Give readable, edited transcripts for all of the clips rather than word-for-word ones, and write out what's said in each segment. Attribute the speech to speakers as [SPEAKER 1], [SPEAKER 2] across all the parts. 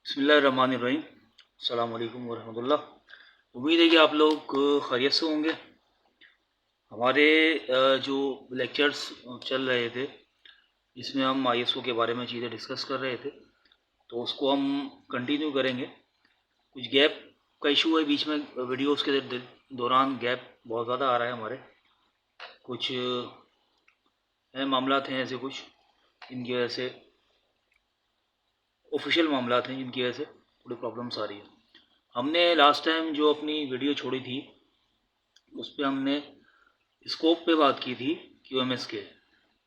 [SPEAKER 1] बिस्मिल्लाहिर्रहमानिर्रहीम। अस्सलाम वालेकुम वरहमतुल्लाह। उम्मीद है कि आप लोग खैरियत से होंगे। हमारे जो लेक्चर्स चल रहे थे जिसमें हम आईएसओ के बारे में चीज़ें डिस्कस कर रहे थे, तो उसको हम कंटिन्यू करेंगे। कुछ गैप का इशू है बीच में, वीडियोस के दौरान गैप बहुत ज़्यादा आ रहा है हमारे। कुछ मामला हैं ऐसे, कुछ इनकी वजह से ऑफिशियल मामला हैं जिनकी वजह से थोड़ी प्रॉब्लम्स आ रही है। हमने लास्ट टाइम जो अपनी वीडियो छोड़ी थी उस पर हमने स्कोप पे बात की थी, क्यूएमएस के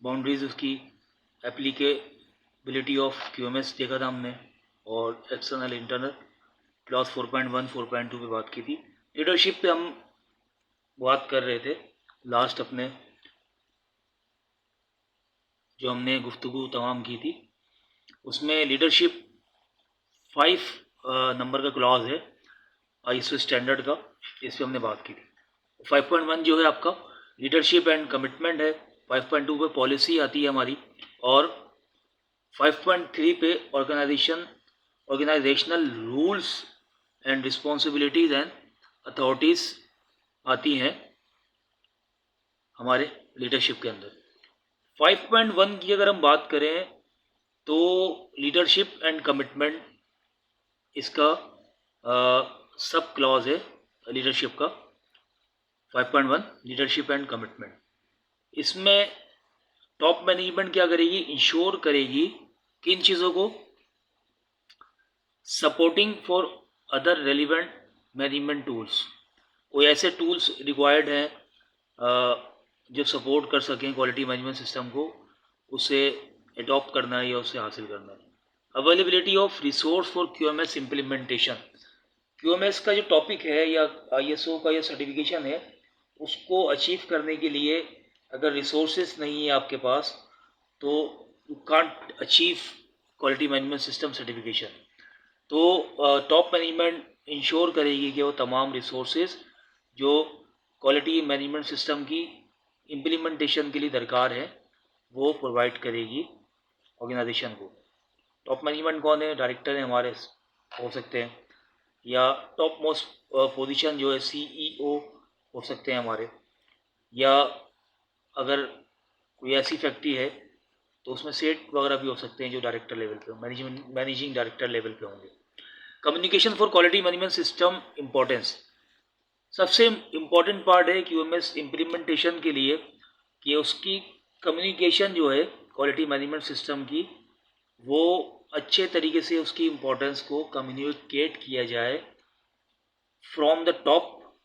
[SPEAKER 1] बाउंड्रीज, उसकी एप्लीकेबिलिटी ऑफ क्यूएमएस देखा था हमने, और एक्सटर्नल इंटरनल क्लॉज 4.1 4.2 पे बात की थी। लीडरशिप पे हम बात कर रहे थे लास्ट अपने, जो हमने गुफ्तगू तमाम की थी उसमें लीडरशिप 5 नंबर का क्लॉज है आईएसओ स्टैंडर्ड का, इस पर हमने बात की थी। 5.1 जो है आपका लीडरशिप एंड कमिटमेंट है, 5.2 पे पॉलिसी आती है हमारी, और 5.3 पे organisational rules and responsibilities and authorities आती हैं हमारे लीडरशिप के अंदर। 5.1 की अगर हम बात करें तो लीडरशिप एंड कमिटमेंट इसका सब क्लॉज है लीडरशिप का। 5.1 लीडरशिप एंड कमिटमेंट, इसमें टॉप मैनेजमेंट क्या करेगी, इंश्योर करेगी किन चीज़ों को, supporting for other relevant management tools. कोई ऐसे टूल्स रिक्वायर्ड हैं जो सपोर्ट कर सकें क्वालिटी मैनेजमेंट सिस्टम को, उसे अडॉप्ट करना है या उसे हासिल करना है। Availability of resource for QMS implementation, QMS का जो टॉपिक है या आईएसओ का या सर्टिफिकेशन है, उसको अचीव करने के लिए अगर रिसोर्सेज नहीं है आपके पास तो you can't achieve quality management system certification. तो टॉप मैनेजमेंट इंश्योर करेगी कि वो तमाम रिसोर्सेज जो क्वालिटी मैनेजमेंट सिस्टम की इम्प्लीमेंटेशन के लिए दरकार है वो प्रोवाइड करेगी ऑर्गेनाइजेशन को। टॉप मैनेजमेंट कौन है, डायरेक्टर है हमारे हो सकते हैं, या टॉप मोस्ट पोजीशन जो है सीईओ हो सकते हैं हमारे, या अगर कोई ऐसी फैक्ट्री है तो उसमें सेठ वगैरह भी हो सकते हैं जो डायरेक्टर लेवल पे, मैनेजिंग डायरेक्टर लेवल पे होंगे। Communication for quality management system importance, सबसे इम्पोर्टेंट पार्ट है क्यूएमएस इम्प्लीमेंटेशन के लिए कि उसकी कम्युनिकेशन जो है क्वालिटी मैनेजमेंट सिस्टम की, वो अच्छे तरीके से उसकी इम्पोर्टेंस को कम्युनिकेट किया जाए फ्रॉम द टॉप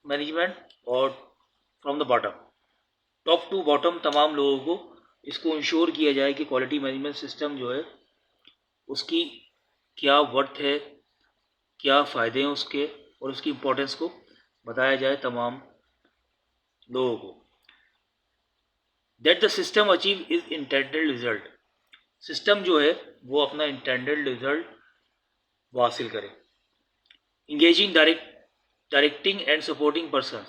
[SPEAKER 1] मैनेजमेंट और from the bottom, top to bottom तमाम लोगों को इसको इंश्योर किया जाए कि क्वालिटी मैनेजमेंट सिस्टम जो है उसकी क्या वर्थ है, क्या फ़ायदे हैं उसके, और उसकी इम्पोर्टेंस को बताया जाए तमाम लोगों को। That the system achieve is intended result, system जो है वो अपना इंटेंडेड रिजल्ट वो हासिल करे। Engaging directing and supporting person,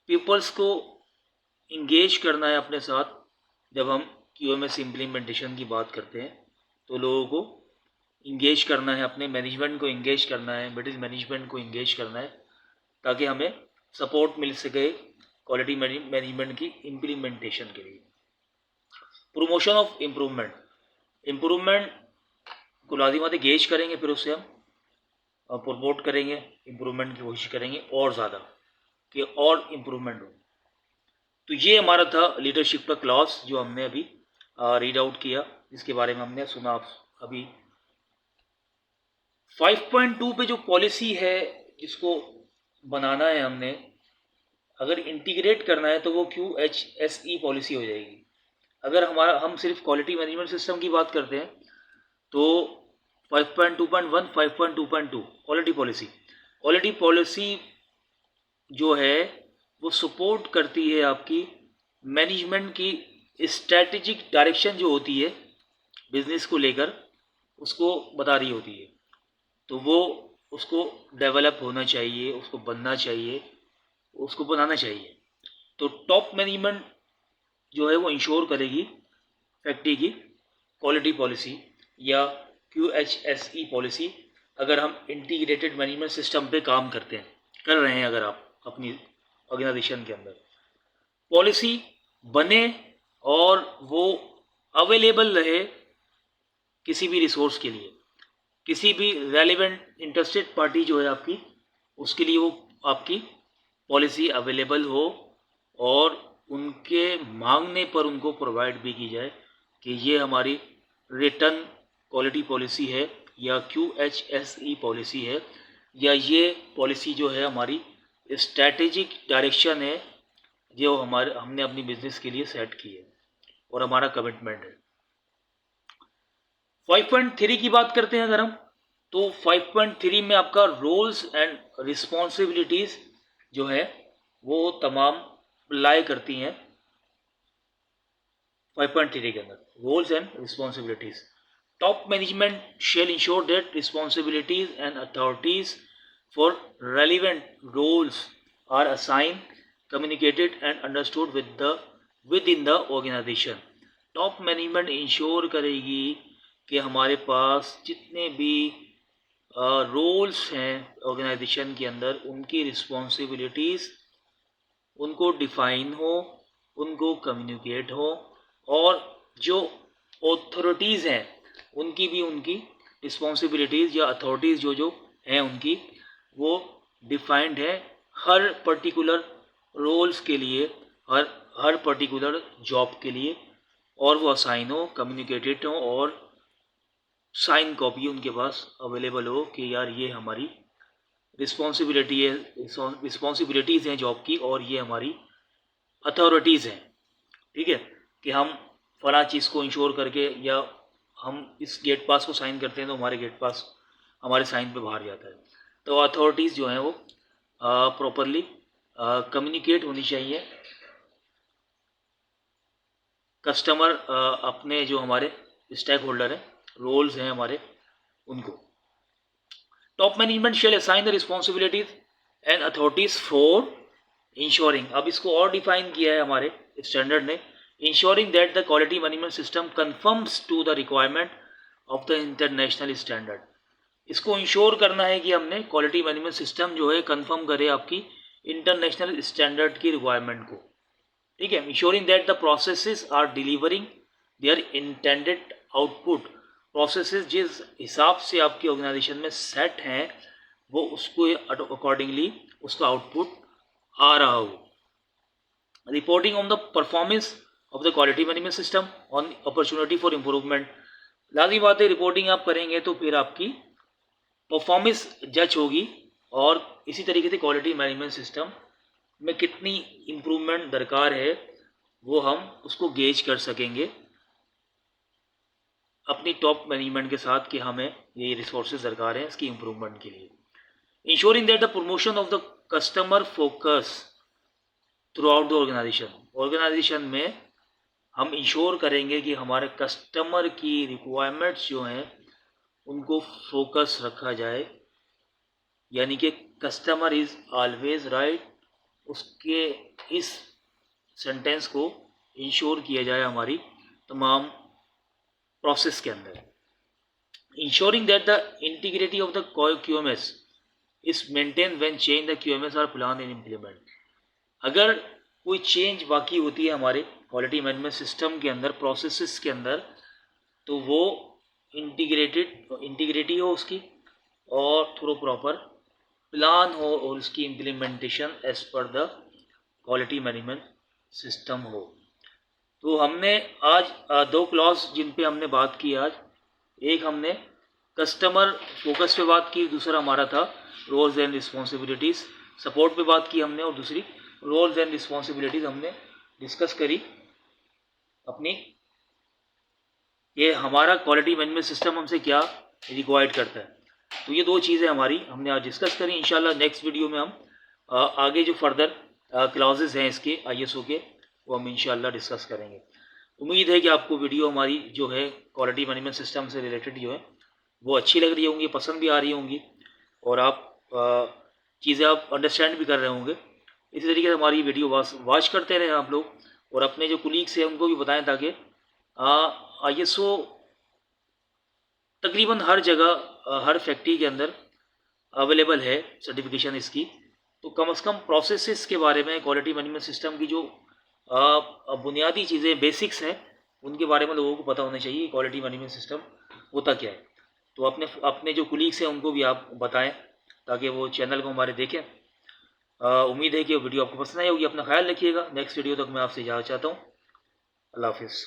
[SPEAKER 1] peoples को इंगेज करना है अपने साथ। जब हम क्यूएमएस इम्प्लीमेंटेशन की बात करते हैं तो लोगों को इंगेज करना है, अपने मैनेजमेंट को इंगेज करना है, मिडिल मैनेजमेंट को इंगेज करना है, ताकि हमें सपोर्ट मिल सके क्वालिटी मैनेजमेंट की इम्प्लीमेंटेशन के लिए। प्रमोशन ऑफ इम्प्रूवमेंट, इम्प्रूवमेंट को लाजिमत गेज करेंगे, फिर उससे हम प्रमोट करेंगे, इम्प्रूवमेंट की कोशिश करेंगे और ज़्यादा कि और इम्प्रूवमेंट हो। तो ये हमारा था लीडरशिप का क्लॉज जो हमने अभी रीड आउट किया, जिसके बारे में हमने सुना अभी। 5.2 पे जो पॉलिसी है जिसको बनाना है हमने, अगर इंटीग्रेट करना है तो वो QHSE पॉलिसी हो जाएगी। अगर हम सिर्फ क्वालिटी मैनेजमेंट सिस्टम की बात करते हैं तो 5.2.1 5.2.2 क्वालिटी पॉलिसी जो है वो सपोर्ट करती है आपकी मैनेजमेंट की स्ट्रैटेजिक डायरेक्शन जो होती है बिजनेस को लेकर, उसको बता रही होती है। तो वो उसको डेवलप होना चाहिए, उसको बनना चाहिए, उसको बनाना चाहिए। तो टॉप मैनेजमेंट जो है वो इंश्योर करेगी फैक्ट्री की क्वालिटी पॉलिसी या QHSE पॉलिसी, अगर हम इंटीग्रेटेड मैनेजमेंट सिस्टम पे काम कर रहे हैं, अगर आप अपनी ऑर्गेनाइजेशन के अंदर पॉलिसी बने और वो अवेलेबल रहे किसी भी रिसोर्स के लिए, किसी भी रेलिवेंट इंटरेस्टेड पार्टी जो है आपकी, उसके लिए वो आपकी पॉलिसी अवेलेबल हो और उनके मांगने पर उनको प्रोवाइड भी की जाए कि ये हमारी रिटर्न क्वालिटी पॉलिसी है या QHSE पॉलिसी है, या ये पॉलिसी जो है हमारी स्ट्रैटेजिक डायरेक्शन है जो हमने अपनी बिजनेस के लिए सेट की है और हमारा कमिटमेंट है। 5.3 की बात करते हैं अगर हम, तो 5.3 में आपका रोल्स एंड रिस्पॉन्सिबिलिटीज जो है वो तमाम अप्लाई करती हैं। 5.3 के अंदर roles and responsibilities, top management shall ensure that responsibilities and authorities for relevant roles are assign, communicated and understood within the organisation. Top management ensure करेगी कि हमारे पास जितने भी रोल्स हैं ऑर्गेनाइजेशन के अंदर, उनकी रिस्पॉन्सिबिलिटीज़ उनको डिफाइन हो, उनको कम्युनिकेट हो, और जो अथॉरिटीज़ हैं उनकी भी उनकी रिस्पॉन्सिबिलिटीज़ या अथॉरिटीज़ जो हैं उनकी वो डिफाइंड है हर पर्टिकुलर रोल्स के लिए, हर पर्टिकुलर जॉब के लिए, और वो असाइन हो, कम्युनिकेटेड हो और साइन कॉपी उनके पास अवेलेबल हो कि यार ये हमारी रिस्पॉन्सिबिलिटीज़ हैं जॉब की और ये हमारी अथॉरिटीज़ हैं। ठीक है, कि हम फला चीज़ को इंश्योर करके या हम इस गेट पास को साइन करते हैं तो हमारे गेट पास हमारे साइन पे बाहर जाता है। तो अथॉरिटीज़ जो हैं वो प्रॉपरली कम्युनिकेट होनी चाहिए, कस्टमर अपने जो हमारे स्टेक होल्डर हैं, रोल्स हैं हमारे, उनको। Top management shall assign the responsibilities and authorities for ensuring, अब इसको और डिफाइन किया है हमारे स्टैंडर्ड ने, ensuring that the quality management system conforms to the requirement of the international standard. इसको इंश्योर करना है कि हमने क्वालिटी मैनेजमेंट सिस्टम जो है कन्फर्म करे आपकी इंटरनेशनल स्टैंडर्ड की रिक्वायरमेंट को। ठीक है, ensuring that the processes are delivering their intended output, processes जिस हिसाब से आपकी ऑर्गेनाइजेशन में सेट हैं वो उसको अकॉर्डिंगली उसका आउटपुट आ रहा हो। Reporting on the performance of the quality management system on opportunity for improvement, लाजमी बात है रिपोर्टिंग आप करेंगे तो फिर आपकी परफॉर्मेंस जज होगी और इसी तरीके से क्वालिटी मैनेजमेंट सिस्टम में कितनी इम्प्रूवमेंट दरकार है वो हम उसको गेज कर सकेंगे अपनी टॉप मैनेजमेंट के साथ कि हमें ये रिसोर्सेज दरकार हैं इसकी इम्प्रूवमेंट के लिए। Ensuring that the promotion of the customer focus throughout the organisation में हम इंश्योर करेंगे कि हमारे कस्टमर की रिक्वायरमेंट्स जो हैं उनको फोकस रखा जाए, यानी कि कस्टमर इज़ ऑलवेज राइट, उसके इस सेंटेंस को इंश्योर किया जाए हमारी तमाम प्रोसेस के अंदर। Ensuring that the integrity of the QMS is maintain when change the QMS are plan and implement, अगर कोई चेंज बाकी होती है हमारे क्वालिटी मैनेजमेंट सिस्टम के अंदर, प्रोसेसेस के अंदर, तो वो इंटीग्रिटी हो उसकी और थोड़ा प्रॉपर प्लान हो और उसकी implementation as per the quality management system हो। तो हमने आज दो क्लॉज जिन पे हमने बात की आज, एक हमने कस्टमर फोकस पे बात की, दूसरा हमारा था रोल्स एंड रिस्पॉन्सिबिलिटीज़, सपोर्ट पे बात की हमने, और दूसरी रोल्स एंड रिस्पॉन्सिबिलिटीज़ हमने डिस्कस करी अपनी, ये हमारा क्वालिटी मैनेजमेंट सिस्टम हमसे क्या रिक्वायर्ड करता है। तो ये दो चीज़ें हमारी हमने आज डिस्कस करी। इंशाल्लाह नेक्स्ट वीडियो में हम आगे जो फर्दर क्लॉजेज़ हैं इसके ISO के वो हम इंशाल्लाह डिस्कस करेंगे। उम्मीद है कि आपको वीडियो हमारी जो है क्वालिटी मैनेजमेंट सिस्टम से रिलेटेड जो है वो अच्छी लग रही होंगी, पसंद भी आ रही होंगी और आप चीज़ें आप अंडरस्टैंड भी कर रहे होंगे। इसी तरीके से हमारी वीडियो वॉच करते रहें आप लोग और अपने जो कुलीग्स हैं उनको भी बताएं ताकि ISO तकरीबन हर जगह हर फैक्ट्री के अंदर अवेलेबल है सर्टिफिकेशन इसकी। तो कम से कम प्रोसेसेस के बारे में, क्वालिटी मैनेजमेंट सिस्टम की जो बुनियादी चीज़ें, बेसिक्स हैं, उनके बारे में लोगों को पता होना चाहिए क्वालिटी मैनेजमेंट सिस्टम होता क्या है। तो अपने अपने जो कुलीग्स हैं उनको भी आप बताएं ताकि वो चैनल को हमारे देखें। उम्मीद है कि वो वीडियो आपको पसंद आई होगी। अपना ख्याल रखिएगा। नेक्स्ट वीडियो तक मैं आपसे इजाज़त चाहता हूँ। अल्लाह हाफिज़।